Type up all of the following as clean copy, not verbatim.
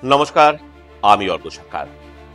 নমস্কার, আমি অর্ক সরকার।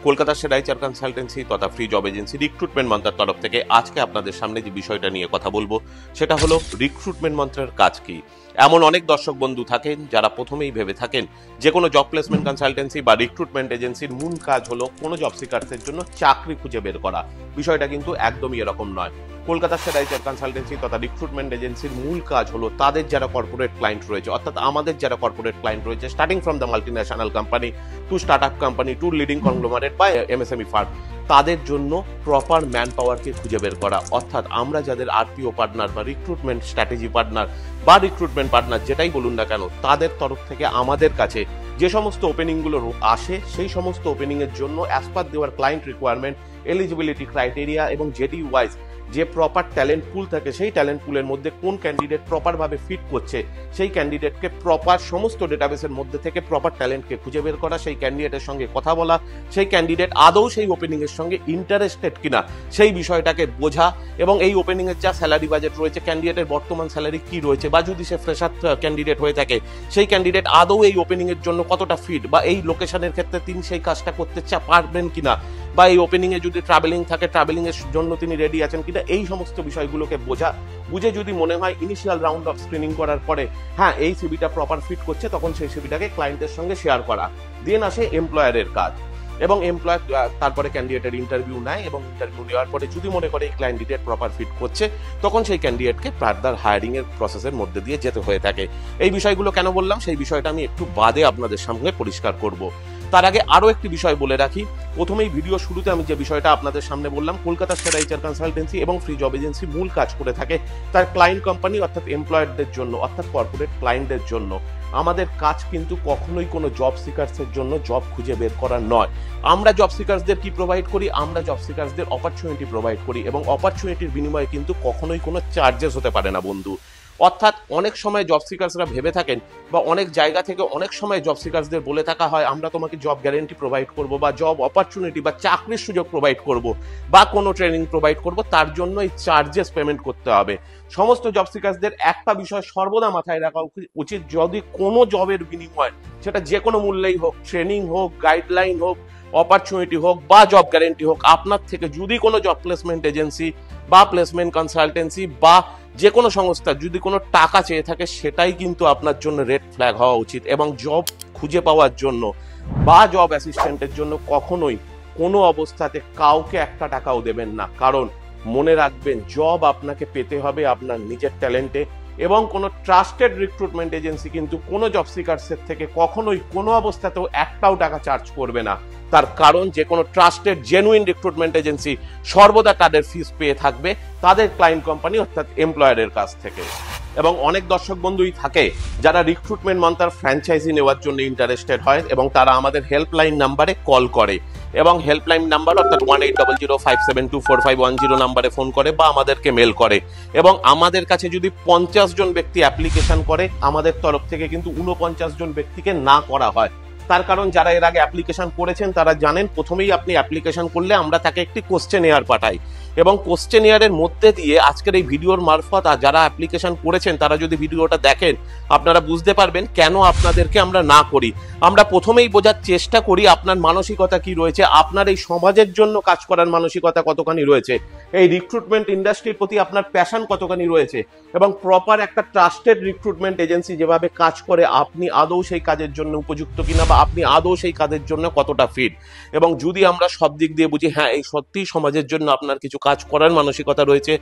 কলকাতার সেরা এইচআর কনসালটেন্সি তথা ফ্রি জব এজেন্সি রিক্রুটমেন্ট মন্ত্রের তরফ থেকে আজকে আপনাদের সামনে যে বিষয়টা নিয়ে কথা বলবো সেটা হলো রিক্রুটমেন্ট মন্ত্রের কাজ কি। এমন অনেক দর্শক বন্ধু থাকেন যারা প্রথমেই ভেবে থাকেন যে কোনো জব প্লেসমেন্ট কনসালটেন্সি বা রিক্রুটমেন্ট এজেন্সির মূল কাজ হলো কোনো জব সিকার্সের জন্য চাকরি খুঁজে বের করা। বিষয়টা কিন্তু একদমই এরকম নয়। কলকাতার সেরা এইচআর কনসালটেন্সি তথা রিক্রুটমেন্ট এজেন্সির মূল কাজ হলো তাদের যারা কর্পোরেট ক্লায়েন্ট রয়েছে, অর্থাৎ আমাদের যারা কর্পোরেট ক্লায়েন্ট রয়েছে, starting from the multinational company to start up company to leading conglomerate বা এমএসএমই ফার্ম, তাদের জন্য প্রপার ম্যান পাওয়ারকে খুঁজে বের করা। অর্থাৎ আমরা যাদের আরপিও পার্টনার বা রিক্রুটমেন্ট স্ট্র্যাটেজি পার্টনার বা রিক্রুটমেন্ট পার্টনার যেটাই বলুন না কেন, তাদের তরফ থেকে আমাদের কাছে যে সমস্ত ওপেনিংগুলো আসে সেই সমস্ত ওপেনিংয়ের জন্য অ্যাজ পার দেওয়ার ক্লায়েন্ট রিকোয়ারমেন্ট, এলিজিবিলিটি ক্রাইটেরিয়া এবং জেডি ওয়াইজ যে প্রপার ট্যালেন্ট পুল থাকে, সেই ট্যালেন্ট পুলের মধ্যে কোন ক্যান্ডিডেট প্রপারভাবে ফিট করছে সেই ক্যান্ডিডেটকে প্রপার সমস্ত ডেটাবেসের মধ্যে থেকে প্রপার ট্যালেন্টকে খুঁজে বের করা, সেই ক্যান্ডিডেটের সঙ্গে কথা বলা, সেই ক্যান্ডিডেট আদৌ সেই ওপেনিংয়ের সঙ্গে ইন্টারেস্টেড কিনা সেই বিষয়টাকে বোঝা, এবং এই ওপেনিংয়ের যা স্যালারি বাজেট রয়েছে, ক্যান্ডিডেটের বর্তমান স্যালারি কি রয়েছে, বা যদি সে ফ্রেশার ক্যান্ডিডেট হয়ে থাকে সেই ক্যান্ডিডেট আদৌ এই ওপেনিংয়ের জন্য কতটা ফিট, বা এই লোকেশনের ক্ষেত্রে তিনি সেই কাজটা করতে পারবেন কিনা, বা এই ওপেনিংয়ে যদি ট্রাভেলিং থাকে ট্রাভেলিংয়ের জন্য তিনি রেডি আছেন কিনা, এই সমস্ত বিষয়গুলোকে বুঝে যদি মনে হয় ইনিশিয়াল রাউন্ড অফ স্ক্রিনিং করার পরে হ্যাঁ এই সিভিটা প্রপার ফিট করছে, তখন সেই সিভিটাকে ক্লায়েন্টের সঙ্গে শেয়ার করা। দেন আসে এমপ্লয়ারের কাজ, এবং এমপ্লয়ার তারপরে ক্যান্ডিডেটের ইন্টারভিউ নেয়, এবং ইন্টারভিউ নেওয়ার পরে যদি মনে করে এই ক্যান্ডিডেট প্রপার ফিট করছে তখন সেই ক্যান্ডিডেটকে ফার্দার হায়ারিং এর প্রসেসের মধ্যে দিয়ে যেতে হয়ে থাকে। এই বিষয়গুলো কেন বললাম সেই বিষয়টা আমি একটু বাদে আপনাদের সামনে পরিষ্কার করব। তার আগে আরো একটি বিষয় বলে রাখি। প্রথমেই ভিডিও শুরুতে আমি যে বিষয়টা আপনাদের সামনে বললাম, কলকাতার সেরা এইচআর কনসালটেন্সি এবং ফ্রি জব এজেন্সি মূল কাজ করে থাকে তার ক্লায়েন্ট কোম্পানি অর্থাৎ এমপ্লয়ারদের জন্য, অর্থাৎ কর্পোরেট ক্লায়েন্টদের জন্য। আমাদের কাজ কিন্তু কখনোই কোনো জব সিকার্সের জন্য জব খুঁজে বের করা নয়। আমরা জব সিকার্সদের কি প্রোভাইড করি? আমরা জব সিকার্সদের অপরচুনিটি প্রোভাইড করি, এবং অপরচুনিটির বিনিময়ে কিন্তু কখনোই কোনো চার্জেস হতে পারে না বন্ধু। অর্থাৎ অনেক সময় জব সিকার্সরা ভেবে থাকেন, বা অনেক জায়গা থেকে অনেক সময় জব সিকার্সদের বলে থাকা হয় আমরা তোমাকে জব গ্যারেন্টি প্রোভাইড করব, বা জব অপরচুনিটি বা চাকরির সুযোগ প্রোভাইড করব, বা কোনো ট্রেনিং প্রোভাইড করব, তার জন্য এই চার্জেস পেমেন্ট করতে হবে। সমস্ত জব সিকার্সদের একটা বিষয় সর্বদা মাথায় রাখা উচিত, যদি কোনো জবের বিনিময় সেটা যে কোনো মূল্যেই হোক, ট্রেনিং হোক, গাইডলাইন হোক, অপরচুনিটি হোক বা জব গ্যারেন্টি হোক, আপনার থেকে যদি কোনো জব প্লেসমেন্ট এজেন্সি বা প্লেসমেন্ট কনসালটেন্সি বা যে কোনো সংস্থা যদি কোনো টাকা চেয়ে থাকে, সেটাই কিন্তু আপনার জন্য রেড ফ্ল্যাগ হওয়া উচিত। এবং জব খুঁজে পাওয়ার জন্য বা জব অ্যাসিস্ট্যান্টের জন্য কখনোই কোনো অবস্থাতে কাউকে একটা টাকাও দেবেন না, কারণ মনে রাখবেন জব আপনাকে পেতে হবে আপনার নিজের ট্যালেন্টে, এবং কোনো ট্রাস্টেড রিক্রুটমেন্ট এজেন্সি কিন্তু কোনো জব সিকার্সের থেকে কখনোই কোনো অবস্থাতেও একটাও টাকা চার্জ করবে না। তার কারণ যে কোনো ট্রাস্টেড জেনুইন রিক্রুটমেন্ট এজেন্সি সর্বদা তাদের ফিস পেয়ে থাকবে তাদের ক্লায়েন্ট কোম্পানি অর্থাৎ এমপ্লয়ারের কাছ থেকে। এবং অনেক দর্শক বন্ধুই থাকে যারা রিক্রুটমেন্ট মন্ত্রার ফ্র্যাঞ্চাইজি নেওয়ার জন্য ইন্টারেস্টেড হয়, এবং তারা আমাদের হেল্পলাইন নাম্বারে কল করে, এবং হেল্পলাইন নাম্বার অর্থাৎ 1800572451 নাম্বারে ফোন করে বা আমাদেরকে মেল করে। এবং আমাদের কাছে যদি 50 জন ব্যক্তি অ্যাপ্লিকেশন করে, আমাদের তরফ থেকে কিন্তু 49 জন ব্যক্তিকে না করা হয়। তার কারণ যারা এর আগে অ্যাপ্লিকেশন করেছেন তারা জানেন, প্রথমেই আপনি অ্যাপ্লিকেশন করলে আমরা তাকে একটি কোশ্চেনিয়ার পাঠাই, এবং কোশ্চেনিয়ারের মধ্যে দিয়ে আজকের এই ভিডিওর মারফত যারা অ্যাপ্লিকেশন করেছেন তারা যদি ভিডিওটা দেখেন আপনারা বুঝতে পারবেন কেন আপনাদেরকে আমরা না করি। আমরা প্রথমেই বোঝার চেষ্টা করি আপনার মানসিকতা কি রয়েছে, আপনার এই সমাজের জন্য কাজ করার মানসিকতা কতখানি রয়েছে, এই রিক্রুটমেন্ট ইন্ডাস্ট্রির প্রতি আপনার প্যাশন কতখানি রয়েছে, এবং প্রপার একটা ট্রাস্টেড রিক্রুটমেন্ট এজেন্সি যেভাবে কাজ করে আপনি আদৌ সেই কাজের জন্য উপযুক্ত কিনা, বা আপনি আদৌ সেই কাজের জন্য কতটা ফিট। এবং যদি আমরা সব দিক দিয়ে বুঝি হ্যাঁ এই সত্যি সমাজের জন্য আপনার কিছু কাজ করার মানসিকতা রয়েছে,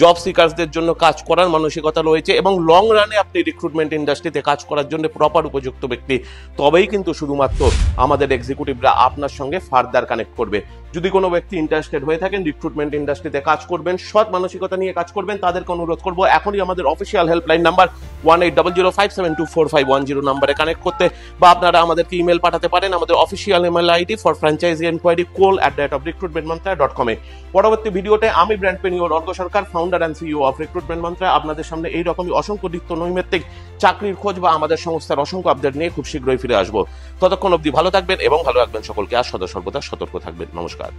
জব সিকার্সদের জন্য কাজ করার মানসিকতা রয়েছে, এবং লং রানে আপনি রিক্রুটমেন্ট ইন্ডাস্ট্রিতে কাজ করার জন্য প্রপার উপযুক্ত ব্যক্তি, তবেই কিন্তু শুধুমাত্র আমাদের এক্সিকিউটিভরা আপনার সঙ্গে ফার্দার কানেক্ট করবে। যদি কোনো ব্যক্তি ইন্টারেস্টেড হয়ে থাকেন রিক্রুটমেন্ট ইন্ডাস্ট্রিতে কাজ করবেন, সৎ মানসিকতা নিয়ে কাজ করবেন, তাদেরকে অনুরোধ করবো এখনই আমাদের অফিসিয়াল হেল্পলাইন নাম্বার 1800572451 নাম্বারে কানেক্ট করতে, বা আপনারা আমাদেরকে ইমেল পাঠাতে পারেন আমাদের official email ID for franchise enquiry call@recruitmentmantra.com। পরবর্তী ভিডিওতে আমি brand pioneer Arka Sarkar, founder and CEO of Recruitment Mantra, আপনাদের সামনে এইরকমই অসংখ্য নিত্য নৈমিত্তিক চাকরির খোঁজ বা আমাদের সংস্থার অসংখ্য আপডেট নিয়ে খুব শীঘ্রই ফিরে আসবো। ততক্ষণ অবধি ভালো থাকবেন এবং ভালো রাখবেন সকলকে, আর সদা সর্বদা সতর্ক থাকবেন। নমস্কার।